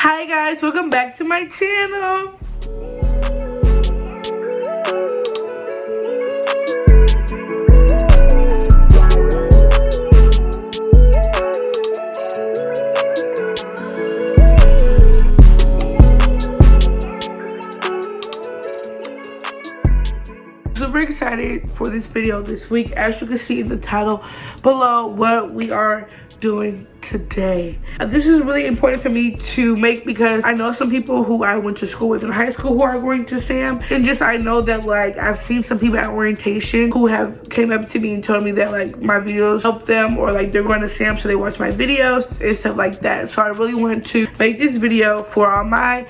Hi guys, welcome back to my channel. Super excited for this video this week. As you can see in the title below, what we are doing today. This is really important for me to make because I know some people who I went to school with in high school who are going to SAM, and just I know that like I've seen some people at orientation who have came up to me and told me that like my videos help them, or like they're going to SAM so they watch my videos and stuff like that. So I really want to make this video for all my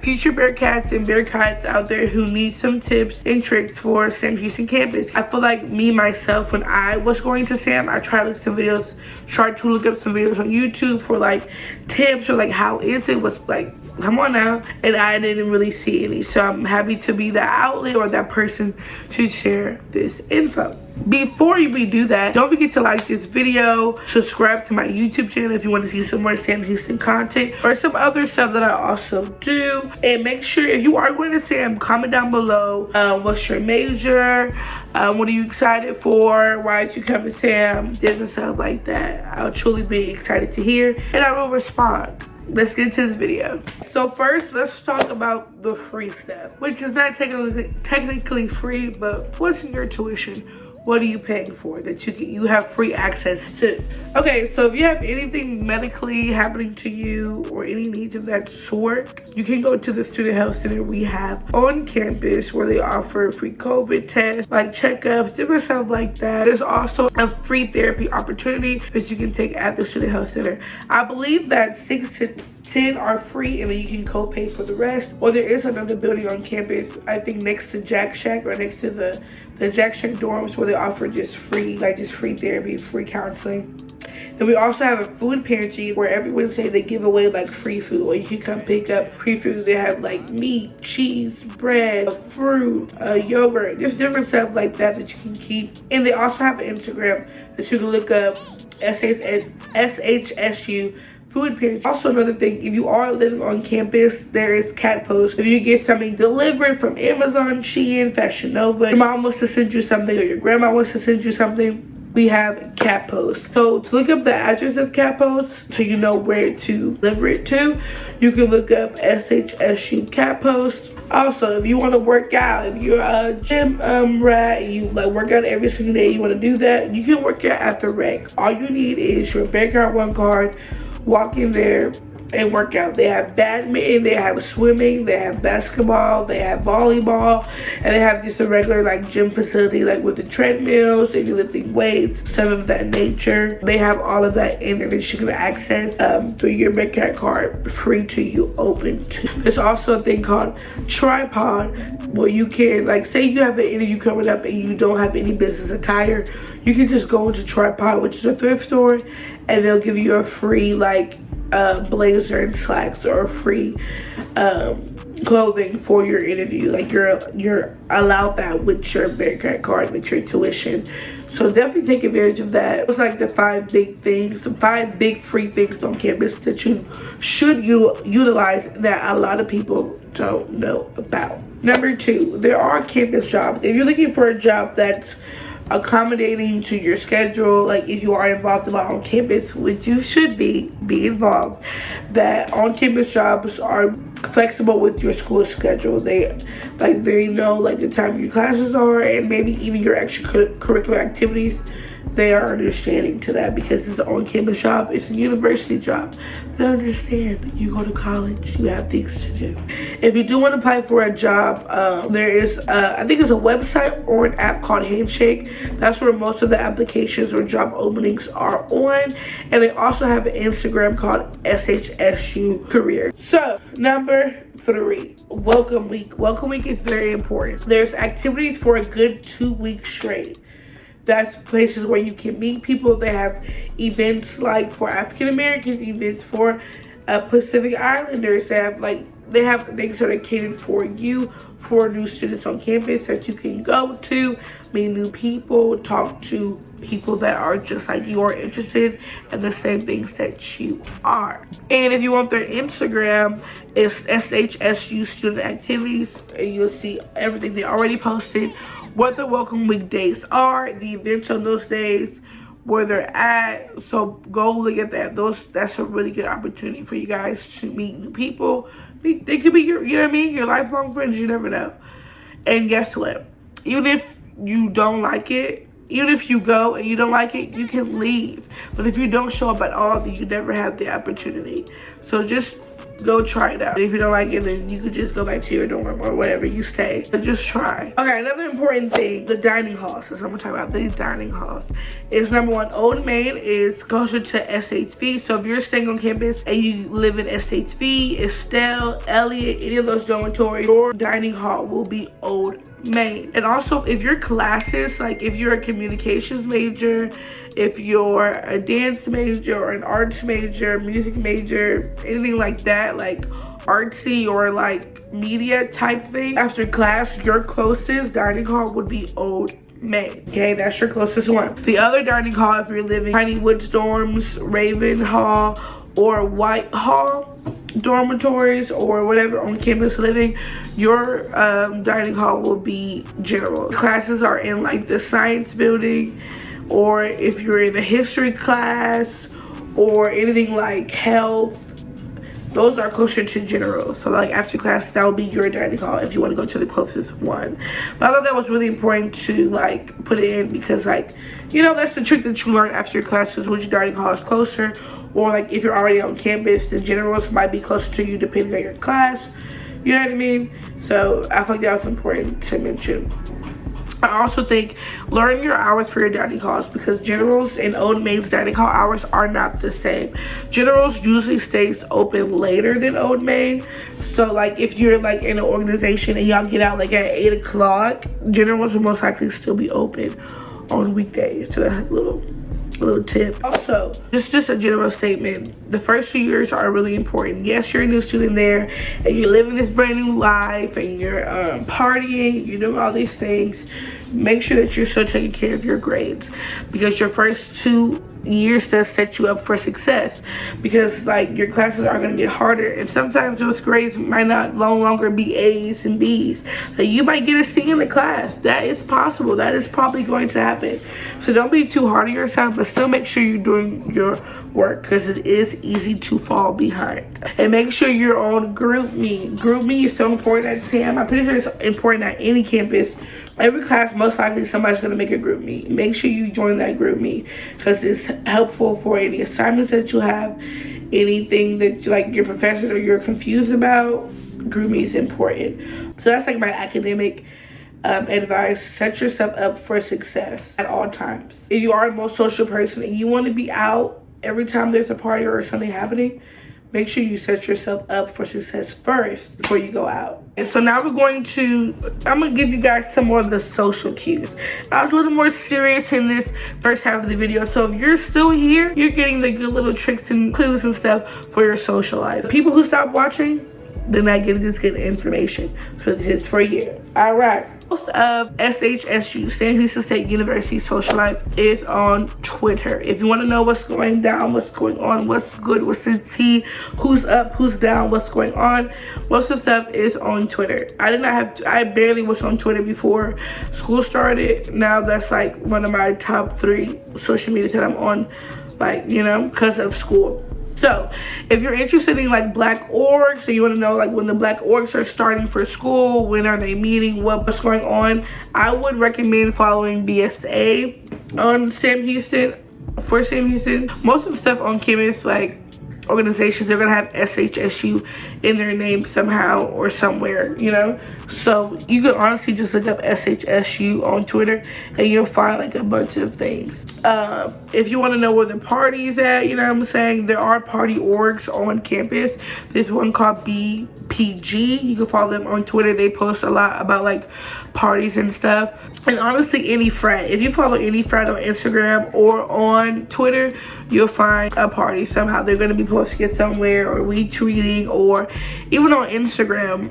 future Bearcats and Bearcats out there who need some tips and tricks for SAM Houston campus. I feel like me myself, when I was going to SAM, I tried to look some videos, tried to look up some videos on YouTube for like tips or like how is it, what's like, come on now, and I didn't really see any. So I'm happy to be that outlet or that person to share this info. Before we do that, don't forget to like this video, subscribe to my YouTube channel if you want to see some more SAM Houston content or some other stuff that I also do. And make sure if you are going to SAM, comment down below what's your major, what are you excited for, why did you come to SAM, different stuff like that. I'll truly be excited to hear and I will respond. Let's get into this video. So first, let's talk about the free stuff, which is not technically free, but what's in your tuition? What are you paying for that you have free access to? Okay, so if you have anything medically happening to you or any needs of that sort, you can go to the student health center we have on campus where they offer free COVID tests, like checkups, different stuff like that. There's also a free therapy opportunity that you can take at the student health center. I believe that 6 to 10 are free and then you can co-pay for the rest. Or there is another building on campus, I think next to Jack Shack or next to the Jack Shack dorms, where they offer just free therapy, free counseling. Then we also have a food pantry where every Wednesday they give away like free food, or you can come pick up free food. They have like meat, cheese, bread, fruit, yogurt, just different stuff like that that you can keep. And they also have an Instagram that you can look up, SHSU food pantry. Also another thing, if you are living on campus, there is cat post. If you get something delivered from Amazon, Shein, Fashion Nova, your mom wants to send you something or your grandma wants to send you something, we have cat post. So to look up the address of cat post so you know where to deliver it to, you can look up SHSU cat post. Also, if you want to work out, if you're a gym rat, you like work out every single day, you want to do that, you can work out at the rec. All you need is your Bearcat One card. Walk in there and work out. They have badminton, they have swimming, they have basketball, they have volleyball, and they have just a regular like gym facility like with the treadmills, if you're lifting weights, stuff of that nature. They have all of that in there that you can access through your Bearcat card, free to you, open to. There's also a thing called Tripod where you can, like, say you have an interview coming up and you don't have any business attire, you can just go into Tripod, which is a thrift store, and they'll give you a free like blazer and slacks or free clothing for your interview. Like you're allowed that with your Bearcat card, with your tuition. So definitely take advantage of that. It's like the 5 big things, the 5 big free things on campus that you should utilize that a lot of people don't know about. Number 2, there are campus jobs. If you're looking for a job that's accommodating to your schedule, like if you are involved a lot on campus, which you should be involved, that on-campus jobs are flexible with your school schedule. They know like the time your classes are and maybe even your extracurricular activities. They are understanding to that because it's an on-campus job, it's a university job. They understand you go to college, you have things to do. If you do want to apply for a job, there is, I think it's a website or an app called Handshake. That's where most of the applications or job openings are on. And they also have an Instagram called SHSU Career. So, number 3, welcome week. Welcome week is very important. There's activities for a good 2 weeks straight. That's places where you can meet people. They have events like for African Americans, events for Pacific Islanders. They have things that are catered for you, for new students on campus that you can go to, meet new people, talk to people that are just like you, are interested in the same things that you are. And if you want their Instagram, it's SHSU Student Activities, and you'll see everything they already posted, what the welcome week days are, the events on those days, where they're at. So go look at that. That's a really good opportunity for you guys to meet new people. They could be your, you know what I mean, your lifelong friends. You never know. And guess what? Even if you don't like it, even if you go and you don't like it, you can leave. But if you don't show up at all, then you never have the opportunity. So just go try it out. If you don't like it, then you could just go back to your dorm or whatever, you stay. But just try. Okay, another important thing, the dining halls. So I'm gonna talk about these dining halls. Is number one, Old Main is closer to SHV. So if you're staying on campus and you live in SHV, Estelle, Elliott, any of those dormitories, your dining hall will be Old Main. And also, if your classes, like if you're a communications major, if you're a dance major or an arts major, music major, anything like that, like artsy or like media type thing, after class, your closest dining hall would be Old Main. Okay, that's your closest one. The other dining hall, if you're living Tiny Woods dorms, Raven Hall, or White Hall dormitories, or whatever on campus living, your dining hall will be general. Classes are in like the science building, or if you're in a history class or anything like health, those are closer to general. So like after class, that will be your dining hall if you want to go to the closest one. But I thought that was really important to like put it in, because like, you know, that's the trick that you learn after your classes, which dining hall is closer. Or like if you're already on campus, the generals might be closer to you depending on your class. You know what I mean? So I feel like that was important to mention. I also think learn your hours for your dining halls, because generals and Old Main's dining hall hours are not the same. Generals usually stays open later than Old Main. So like if you're like in an organization and y'all get out like at 8 o'clock, generals will most likely still be open on weekdays. So that's a little tip. Also, just a general statement, the first few years are really important. Yes, you're a new student there and you're living this brand new life and you're partying, you're doing all these things. Make sure that you're still taking care of your grades, because your first 2 years does set you up for success, because like your classes are going to get harder, and sometimes those grades might not no longer be A's and B's. So you might get a C in the class. That is possible. That is probably going to happen. So don't be too hard on yourself, but still make sure you're doing your work, because it is easy to fall behind. And make sure you're on GroupMe. GroupMe is so important at SAM. I'm pretty sure it's important at any campus. Every class, most likely somebody's going to make a GroupMe. Make sure you join that GroupMe, because it's helpful for any assignments that you have, anything that like your professors or you're confused about. GroupMe is important. So that's like my academic advice. Set yourself up for success at all times. If you are a most social person and you want to be out every time there's a party or something happening, make sure you set yourself up for success first before you go out. And so now I'm going to give you guys some more of the social cues. I was a little more serious in this first half of the video. So if you're still here, you're getting the good little tricks and clues and stuff for your social life. People who stop watching, they're not getting this good information. So this is for you. All right. Most of SHSU, Sam Houston State University social life is on Twitter. If you want to know what's going down, what's going on, what's good, what's the tea, who's up, who's down, what's going on, most of the stuff is on Twitter. I barely was on Twitter before school started. Now that's like one of my top 3 social medias that I'm on, like, you know, because of school. So if you're interested in like black orgs, so you want to know like when the black orgs are starting for school, when are they meeting, what's going on, I would recommend following BSA on Sam Houston, for Sam Houston. Most of the stuff on campus, like organizations, they're gonna have SHSU in their name somehow or somewhere, you know. So you can honestly just look up SHSU on Twitter and you'll find like a bunch of things. If you want to know where the party's at, you know what I'm saying, there are party orgs on campus. There's one called BPG. You can follow them on Twitter. They post a lot about like parties and stuff. And honestly, any frat, if you follow any frat on Instagram or on Twitter, you'll find a party somehow. They're going to be posting it somewhere or retweeting, or even on Instagram,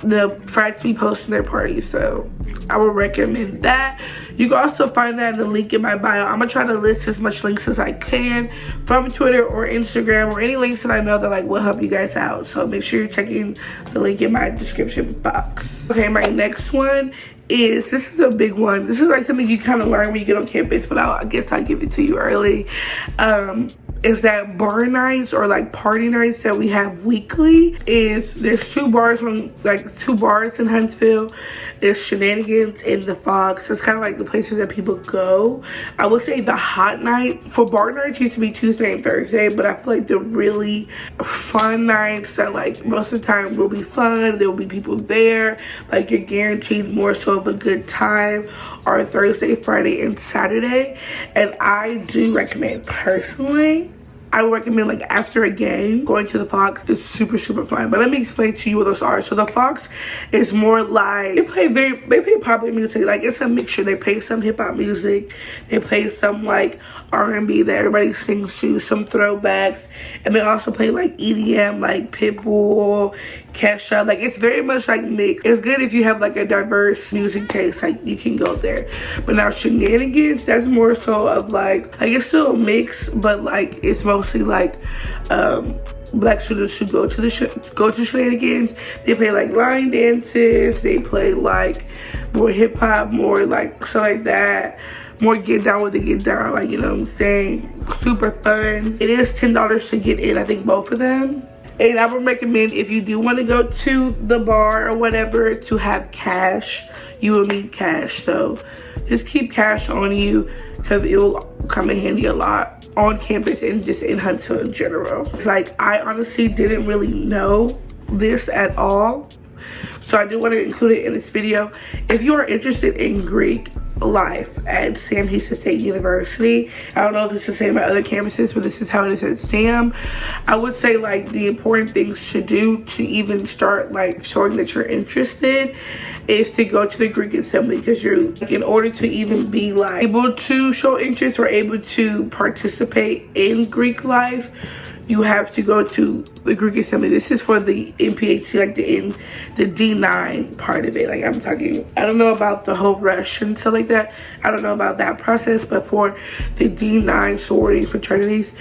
the frats be posting their parties. So I would recommend that. You can also find that in the link in my bio. I'm gonna try to list as much links as I can from Twitter or Instagram, or any links that I know that like will help you guys out. So make sure you're checking the link in my description box. Okay, my next one is, this is a big one. This is like something you kind of learn when you get on campus, but I guess I'll give it to you early. Is that bar nights, or like party nights that we have weekly. There's two bars in Huntsville. There's Shenanigans and the Fox. It's kind of like the places that people go. I would say the hot night for bar nights used to be Tuesday and Thursday, but I feel like the really fun nights that like most of the time will be fun, there will be people there, like you're guaranteed more so of a good time, are Thursday, Friday, and Saturday. And I do recommend, personally, I would recommend like after a game, going to the Fox is super fun. But let me explain to you what those are. So the Fox is more like, they play popular music. Like it's a mixture. They play some hip hop music, they play some like R&B that everybody sings to, some throwbacks, and they also play like EDM, like Pitbull, Kesha. Like it's very much like mixed. It's good if you have like a diverse music taste, like you can go there. But now Shenanigans, that's more so of like it's still a mix, but like it's mostly like black students who go to Shenanigans. They play like line dances, they play like more hip hop, more like stuff like that, more get down with the get down, like, you know what I'm saying, super fun. It is $10 to get in, I think, both of them. And I would recommend, if you do want to go to the bar or whatever, to have cash. You will need cash, so just keep cash on you, because it will come in handy a lot on campus and just in Huntsville in general. It's like, I honestly didn't really know this at all, so I do want to include it in this video. If you are interested in Greek life at Sam Houston State University, I don't know if it's the same at other campuses, but this is how it is at Sam. I would say like the important things to do to even start like showing that you're interested is to go to the Greek Assembly, because you're, in order to even be like able to show interest or able to participate in Greek life, you have to go to the Greek Assembly. This is for the NPHC, like the D9 part of it. Like I'm talking, I don't know about the whole rush and stuff like that. I don't know about that process, but for the D9 sororities, fraternities,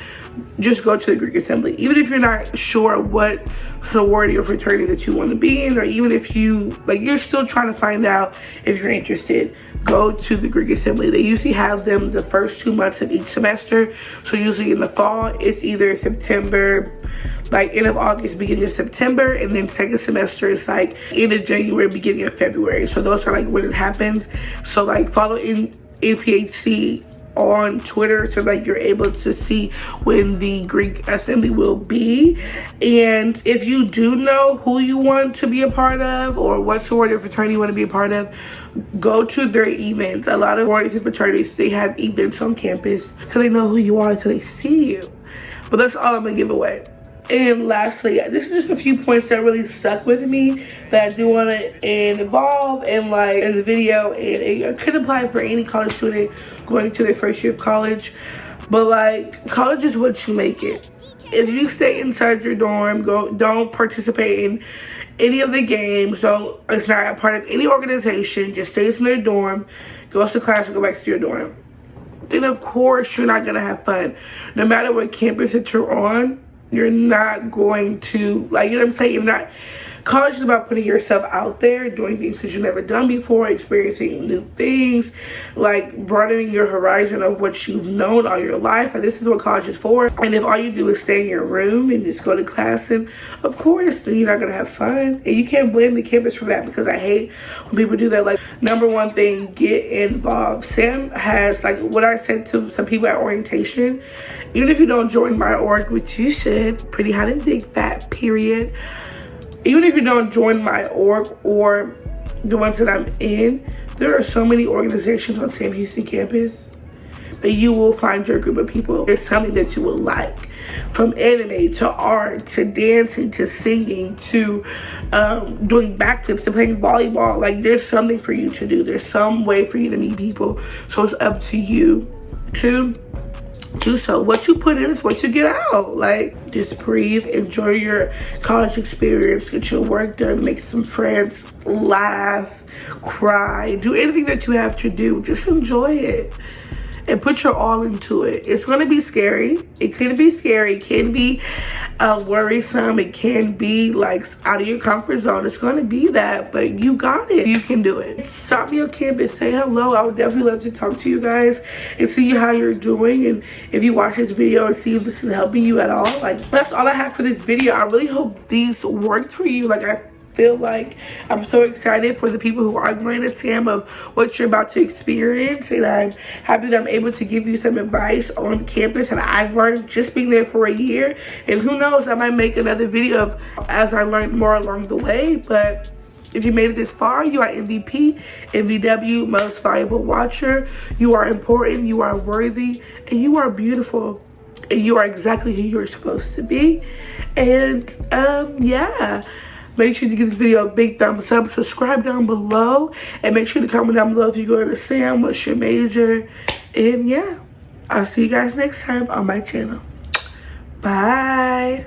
just go to the Greek Assembly. Even if you're not sure what sorority or fraternity that you want to be in, or even if you're still trying to find out if you're interested, go to the Greek Assembly. They usually have them the first 2 months of each semester. So usually in the fall, it's either September, like end of August, beginning of September, and then second semester is like end of January, beginning of February. So those are like when it happens. So like follow NPHC on Twitter, so like you're able to see when the Greek Assembly will be. And if you do know who you want to be a part of, or what sorority or fraternity you want to be a part of, go to their events. A lot of sororities and fraternities, they have events on campus because they know who you are until they see you. But that's all I'm gonna give away. And lastly, this is just a few points that really stuck with me that I do want to involve in the video, and it could apply for any college student going to their first year of college. But like, college is what you make it. If you stay inside your dorm, don't participate in any of the games, it's not a part of any organization, just stays in their dorm, goes to class, and go back to your dorm, then of course you're not gonna have fun. No matter what campus that you're on, you're not going to, like, you know what I'm saying? You're not, college is about putting yourself out there, doing things that you've never done before, experiencing new things, like broadening your horizon of what you've known all your life. And this is what college is for. And if all you do is stay in your room and just go to class, then of course, then you're not gonna have fun. And you can't blame the campus for that, because I hate when people do that. Like, number one thing, get involved. Sam has, like what I said to some people at orientation, even if you don't join my org, which you should, pretty hot and big fat period. Even if you don't join my org or the ones that I'm in, there are so many organizations on Sam Houston campus that you will find your group of people. There's something that you will like, from anime to art to dancing to singing to doing backflips to playing volleyball. Like, there's something for you to do. There's some way for you to meet people. So it's up to you to do so. What you put in is what you get out. Like, just breathe, enjoy your college experience, get your work done, make some friends, laugh, cry, do anything that you have to do. Just enjoy it and put your all into it. It's gonna be scary. It can be scary. It can be worrisome. It can be like out of your comfort zone. It's gonna be that, but you got it. You can do it. Stop me on campus, say hello. I would definitely love to talk to you guys and see how you're doing, and if you watch this video and see if this is helping you at all. Like, that's all I have for this video. I really hope these worked for you. Like, I feel like I'm so excited for the people who are going to SAM of what you're about to experience, and I'm happy that I'm able to give you some advice on campus and I've learned just being there for a year. And who knows, I might make another video of as I learned more along the way. But if you made it this far, you are MVP, MVW, most valuable watcher. You are important, you are worthy, and you are beautiful, and you are exactly who you're supposed to be. And yeah, make sure to give this video a big thumbs up, subscribe down below, and make sure to comment down below if you're going to SAM, what's your major. And yeah, I'll see you guys next time on my channel. Bye.